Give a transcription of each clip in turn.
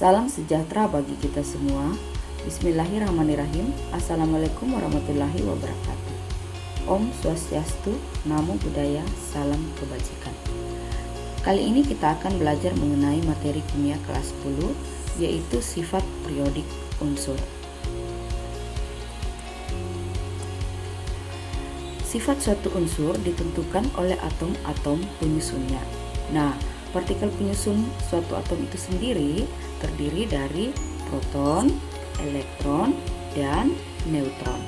Salam sejahtera bagi kita semua. Bismillahirrahmanirrahim. Assalamualaikum warahmatullahi wabarakatuh. Om Swastiastu, Namo Buddhaya, Salam Kebajikan. Kali ini kita akan belajar mengenai materi kimia kelas 10, yaitu sifat periodik unsur. Sifat suatu unsur ditentukan oleh atom-atom penyusunnya. Nah, partikel penyusun suatu atom itu sendiri terdiri dari proton, elektron, dan neutron.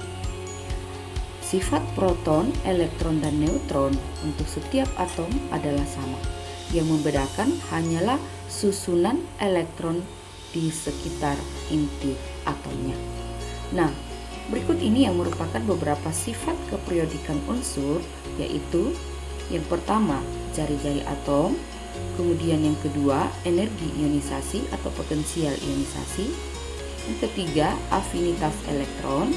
Sifat proton, elektron, dan neutron untuk setiap atom adalah sama. Yang membedakan hanyalah susunan elektron di sekitar inti atomnya. Nah, berikut ini yang merupakan beberapa sifat keperiodikan unsur, yaitu yang pertama, jari-jari atom. Kemudian yang kedua, energi ionisasi atau potensial ionisasi. Yang ketiga, afinitas elektron.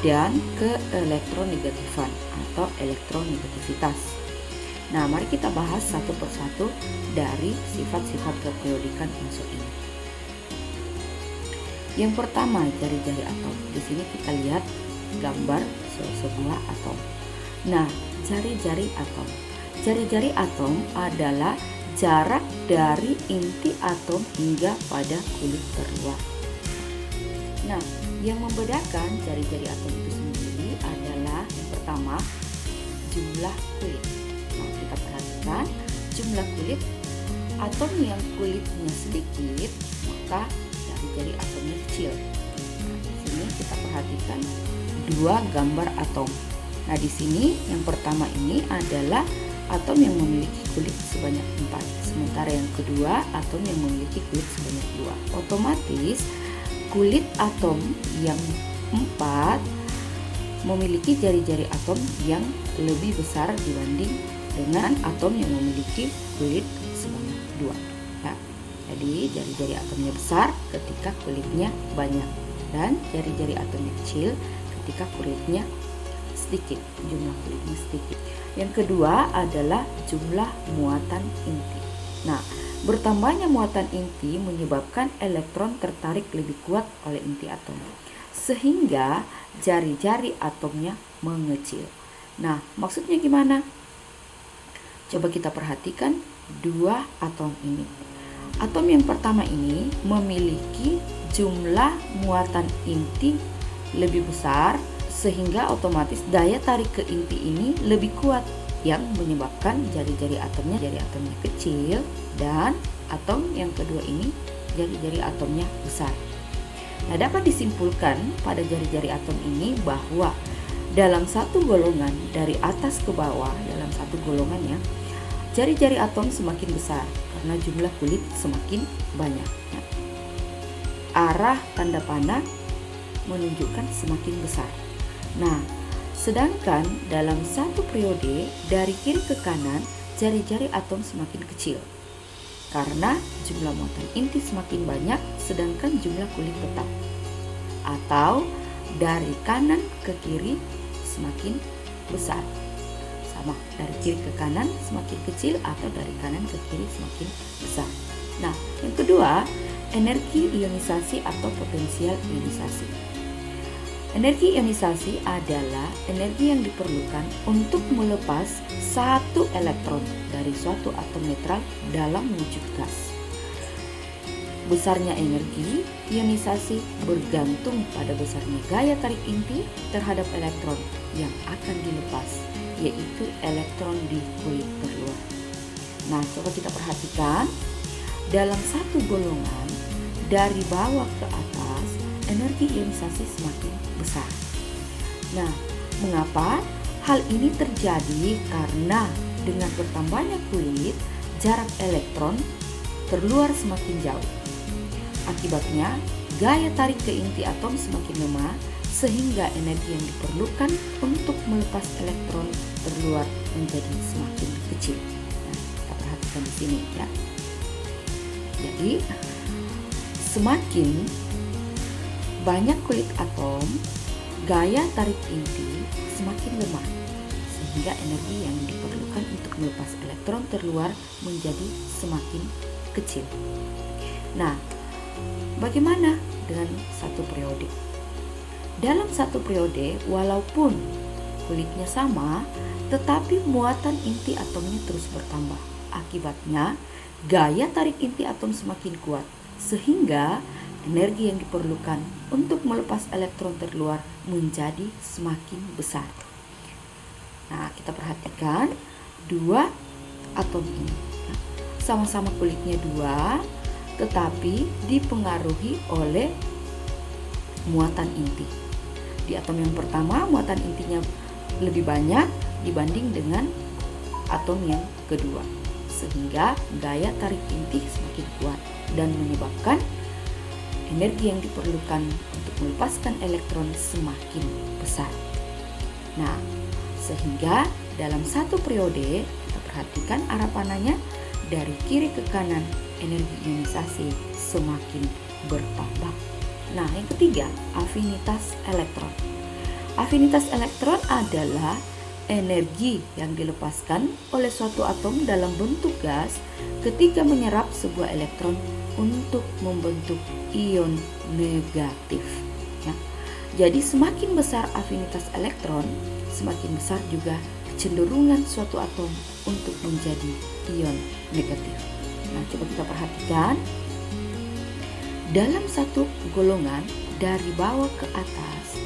Dan keelektronegativan atau elektronegativitas. Nah, mari kita bahas satu persatu dari sifat-sifat keperiodikan unsur ini. Yang pertama, jari-jari atom. Di sini kita lihat gambar sebuah atom. Nah, jari-jari atom. Jari-jari atom adalah jarak dari inti atom hingga pada kulit terluar. Nah, yang membedakan jari-jari atom itu sendiri adalah yang pertama, jumlah kulit. Nah, kita perhatikan jumlah kulit atom yang kulitnya sedikit, maka jari-jari atomnya kecil. Nah, di sini kita perhatikan dua gambar atom. Nah, di sini yang pertama ini adalah atom yang memiliki kulit sebanyak 4, sementara yang kedua atom yang memiliki kulit sebanyak 2. Otomatis kulit atom yang 4 memiliki jari-jari atom yang lebih besar dibanding dengan atom yang memiliki kulit sebanyak 2. Ya. Jadi jari-jari atomnya besar ketika kulitnya banyak, dan jari-jari atomnya kecil ketika kulitnya sedikit, jumlah kulitnya sedikit. Yang kedua adalah jumlah muatan inti. Nah, bertambahnya muatan inti menyebabkan elektron tertarik lebih kuat oleh inti atom, sehingga jari-jari atomnya mengecil. Nah, maksudnya gimana? Coba kita perhatikan dua atom ini. Atom yang pertama ini memiliki jumlah muatan inti lebih besar, sehingga otomatis daya tarik ke inti ini lebih kuat, yang menyebabkan jari-jari atomnya kecil, dan atom yang kedua ini jari-jari atomnya besar. Nah, dapat disimpulkan pada jari-jari atom ini bahwa dalam satu golongan dari atas ke bawah, dalam satu golongannya, jari-jari atom semakin besar karena jumlah kulit semakin banyak. Nah, arah tanda panah menunjukkan semakin besar. Nah, sedangkan dalam satu periode dari kiri ke kanan, jari-jari atom semakin kecil karena jumlah muatan inti semakin banyak sedangkan jumlah kulit tetap. Atau dari kanan ke kiri semakin besar. Sama, dari kiri ke kanan semakin kecil atau dari kanan ke kiri semakin besar. Nah, yang kedua, energi ionisasi atau potensial ionisasi. Energi ionisasi adalah energi yang diperlukan untuk melepas satu elektron dari suatu atom netral dalam wujud gas. Besarnya energi ionisasi bergantung pada besarnya gaya tarik inti terhadap elektron yang akan dilepas, yaitu elektron di kulit terluar. Nah, coba kita perhatikan dalam satu golongan dari bawah ke atas, energi ionisasi semakin besar. Nah, mengapa hal ini terjadi? Karena dengan bertambahnya kulit, jarak elektron terluar semakin jauh. Akibatnya, gaya tarik ke inti atom semakin lemah, sehingga energi yang diperlukan untuk melepas elektron terluar menjadi semakin kecil. Nah, kita perhatikan di sini ya. Jadi, semakin banyak kulit atom, gaya tarik inti semakin lemah, sehingga energi yang diperlukan untuk melepas elektron terluar menjadi semakin kecil. Nah, bagaimana dengan satu periode? Dalam satu periode, walaupun kuliknya sama, tetapi muatan inti atomnya terus bertambah. Akibatnya, gaya tarik inti atom semakin kuat, sehingga energi yang diperlukan untuk melepas elektron terluar menjadi semakin besar. Nah, kita perhatikan dua atom ini. Sama-sama kuliknya dua, tetapi dipengaruhi oleh muatan inti. Di atom yang pertama, muatan intinya lebih banyak dibanding dengan atom yang kedua, sehingga gaya tarik inti semakin kuat dan menyebabkan energi yang diperlukan untuk melepaskan elektron semakin besar. Nah, sehingga dalam satu periode, kita perhatikan arah panahnya dari kiri ke kanan, energi ionisasi semakin bertambah. Nah, yang ketiga, afinitas elektron. Afinitas elektron adalah energi yang dilepaskan oleh suatu atom dalam bentuk gas ketika menyerap sebuah elektron untuk membentuk ion negatif. Ya. Jadi semakin besar afinitas elektron, semakin besar juga kecenderungan suatu atom untuk menjadi ion negatif. Nah, coba kita perhatikan. Dalam satu golongan dari bawah ke atas,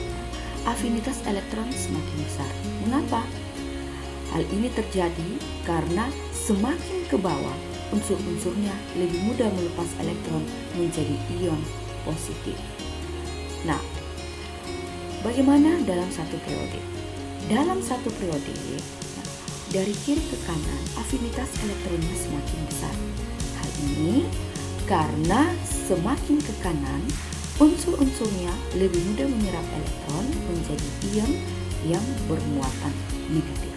afinitas elektron semakin besar. Mengapa? Hal ini terjadi karena semakin ke bawah, unsur-unsurnya lebih mudah melepas elektron menjadi ion positif. Nah, bagaimana dalam satu periode? Dalam satu periode, dari kiri ke kanan, afinitas elektronnya semakin besar. Hal ini karena semakin ke kanan, unsur-unsurnya lebih mudah menyerap elektron menjadi ion yang bermuatan negatif.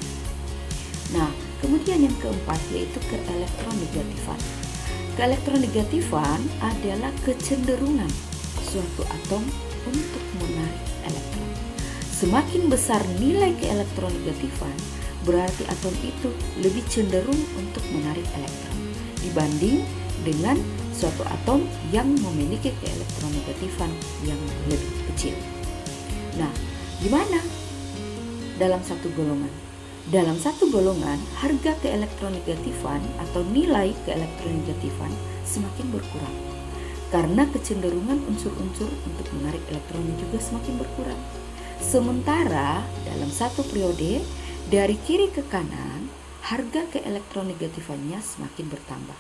Nah, kemudian yang keempat yaitu keelektronegatifan. Keelektronegatifan adalah kecenderungan suatu atom untuk menarik elektron. Semakin besar nilai keelektronegatifan, berarti atom itu lebih cenderung untuk menarik elektron dibanding dengan suatu atom yang memiliki keelektronegatifan yang lebih kecil. Nah, gimana dalam satu golongan? Dalam satu golongan, harga keelektronegatifan atau nilai keelektronegatifan semakin berkurang karena kecenderungan unsur-unsur untuk menarik elektronnya juga semakin berkurang. Sementara dalam satu periode dari kiri ke kanan, harga keelektronegatifannya semakin bertambah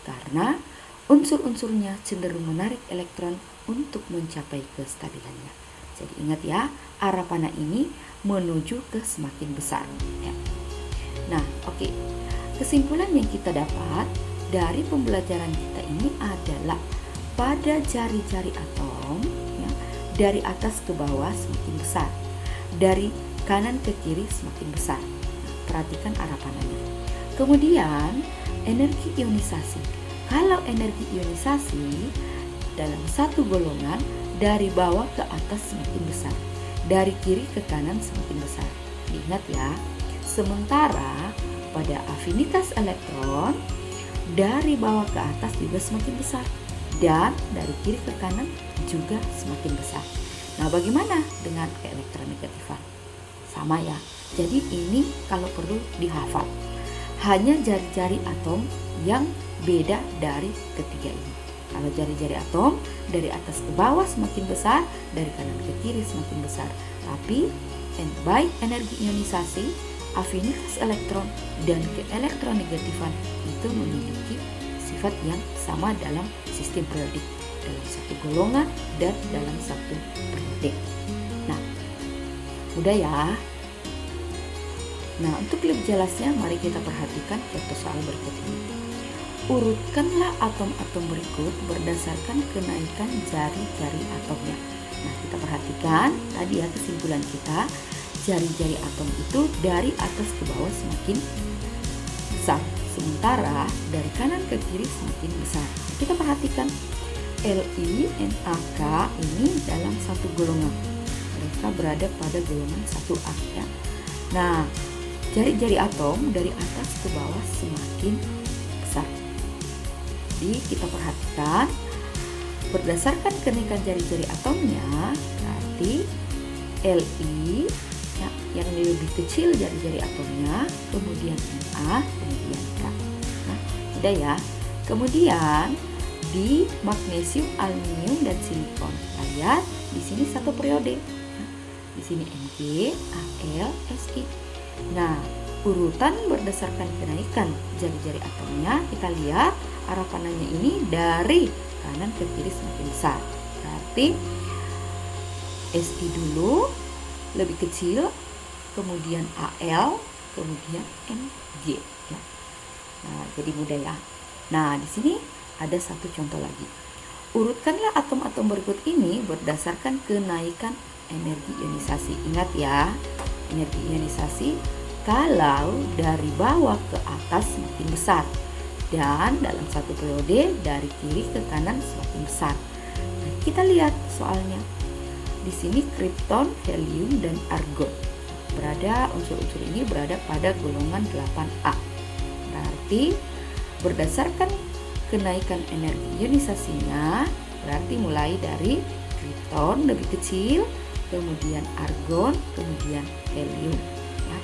karena unsur-unsurnya cenderung menarik elektron untuk mencapai kestabilannya. Jadi ingat ya, arah panah ini menuju ke semakin besar. Ya. Nah, oke. Kesimpulan yang kita dapat dari pembelajaran kita ini adalah pada jari-jari atom, ya, dari atas ke bawah semakin besar, dari kanan ke kiri semakin besar. Nah, perhatikan arah panahnya. Kemudian energi ionisasi. Kalau energi ionisasi dalam satu golongan dari bawah ke atas semakin besar, dari kiri ke kanan semakin besar. Ingat ya. Sementara pada afinitas elektron dari bawah ke atas juga semakin besar dan dari kiri ke kanan juga semakin besar. Nah, bagaimana dengan keelektronegatifan? Sama ya. Jadi ini kalau perlu dihafal. Hanya jari-jari atom yang beda dari ketiga ini. Kalau jari-jari atom dari atas ke bawah semakin besar, dari kanan ke kiri semakin besar. Tapi baik energi ionisasi, afinitas elektron, dan keelektronegatifan itu memiliki sifat yang sama dalam sistem periodik, dalam satu golongan dan dalam satu periode. Nah, mudah ya. Nah, untuk lebih jelasnya mari kita perhatikan contoh soal berikut ini. Urutkanlah atom-atom berikut berdasarkan kenaikan jari-jari atomnya. Nah, kita perhatikan tadi ya kesimpulan kita, jari-jari atom itu dari atas ke bawah semakin besar, sementara dari kanan ke kiri semakin besar. Kita perhatikan Li, Na, K ini dalam satu golongan. Mereka berada pada golongan 1A ya. Nah, jari-jari atom dari atas ke bawah semakin besar. Jadi kita perhatikan berdasarkan kenaikan jari-jari atomnya, berarti Li ya, yang lebih kecil jari-jari atomnya, kemudian Na, kemudian K. Nah, udah ya. Kemudian di magnesium, aluminium, dan silikon, kita lihat di sini satu periode. Nah, di sini Mg, Al, Si. Nah, urutan berdasarkan kenaikan jari-jari atomnya, kita lihat arah panahnya ini dari kanan ke kiri semakin besar. Berarti Si dulu lebih kecil, kemudian Al, kemudian Mg ya. Nah, jadi mudah ya. Nah, di sini ada satu contoh lagi. Urutkanlah atom-atom berikut ini berdasarkan kenaikan energi ionisasi. Ingat ya, energi ionisasi kalau dari bawah ke atas semakin besar, dan dalam satu periode dari kiri ke kanan semakin besar. Nah, kita lihat soalnya. Di sini kripton, helium, dan argon unsur-unsur ini berada pada golongan 8A. Berarti berdasarkan kenaikan energi ionisasinya, berarti mulai dari kripton lebih kecil, kemudian argon, kemudian helium ya.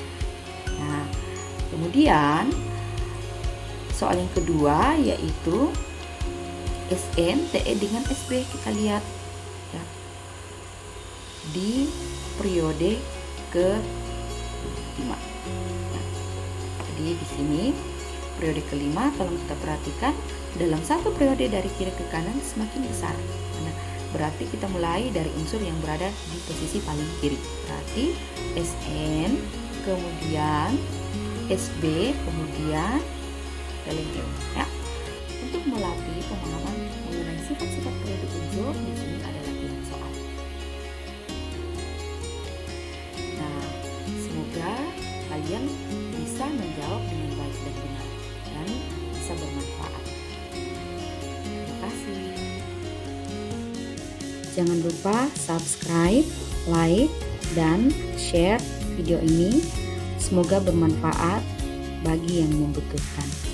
Nah, kemudian soal yang kedua yaitu Sn, Te dengan Sb, kita lihat ya, di periode ke-5 ya. Jadi di sini periode ke-5, tolong kita perhatikan dalam satu periode dari kiri ke kanan semakin besar. Nah, berarti kita mulai dari unsur yang berada di posisi paling kiri. Berarti Sn, kemudian Sb, kemudian helium ya. Untuk melatih pemahaman mengenai sifat-sifat periode unsur, di sini ada latihan soal. Nah, semoga kalian bisa menjawab dengan baik dan benar dan bisa bermanfaat. Terima kasih. Jangan lupa subscribe, like, dan share video ini. Semoga bermanfaat bagi yang membutuhkan.